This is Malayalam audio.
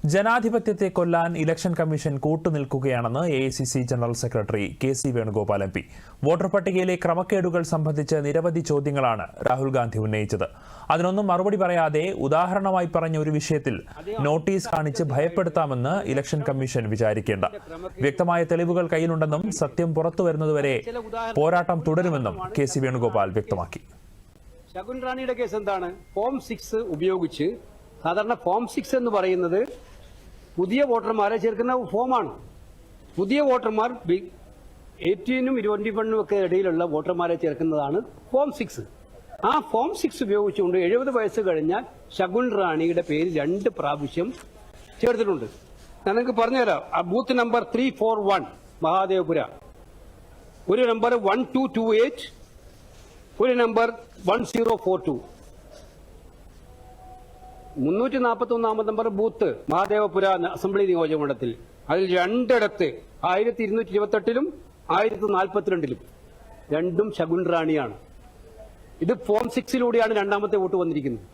ജനാധിപത്യത്തെ കൊല്ലാൻ ഇലക്ഷൻ കമ്മീഷൻ കൂട്ടുനിൽക്കുകയാണെന്ന് AICC general secretary KC. Venugopal MP. Voter പട്ടികയിലെ ക്രമക്കേടുകൾ സംബന്ധിച്ച് നിരവധി ചോദ്യങ്ങളാണ് രാഹുൽ ഗാന്ധി ഉന്നയിച്ചത്. അതിനൊന്നും മറുപടി പറയാതെ ഉദാഹരണമായി പറഞ്ഞ ഒരു വിഷയത്തിൽ നോട്ടീസ് കാണിച്ച് ഭയപ്പെടുത്താമെന്ന് ഇലക്ഷൻ കമ്മീഷൻ വിചാരിക്കേണ്ട. വ്യക്തമായ തെളിവുകൾ കയ്യിലുണ്ടെന്നും സത്യം പുറത്തുവരുന്നതുവരെ പോരാട്ടം തുടരുമെന്നും കെ.സി. വേണുഗോപാൽ വ്യക്തമാക്കി. ശകുൻ റാണിയുടെ കേസ് എന്താണ്? ഫോം 6 ഉപയോഗിച്ച് സാധാരണ ഫോം 6 എന്ന് പറയുന്നത് പുതിയ വോട്ടർമാരെ ചേർക്കുന്ന ഫോമാണ്. പുതിയ വോട്ടർമാർ 18-നും 21-നും ഒക്കെ ഇടയിലുള്ള വോട്ടർമാരെ ചേർക്കുന്നതാണ് ഫോം 6. ആ ഫോം 6 ഉപയോഗിച്ചുകൊണ്ട് 70 വയസ്സ് കഴിഞ്ഞാൽ ശകുൻ റാണിയുടെ പേര് 2 പ്രാവശ്യം ചേർത്തിട്ടുണ്ട്. ഞാൻ നിങ്ങൾക്ക് പറഞ്ഞുതരാം. ആ ബൂത്ത് നമ്പർ 341 മഹാദേവപുര, ഒരു നമ്പർ 1228, ഒരു number 1042. 341 number booth Mahadevapura assembly നിയോജകമണ്ഡലത്തിൽ. അതിൽ 2 ഇടത്ത് 1228-ലും 1042-ലും രണ്ടും ശകുൻ റാണിയാണ്. ഇത് ഫോം 6-ലൂടെയാണ് രണ്ടാമത്തെ വോട്ട് വന്നിരിക്കുന്നത്.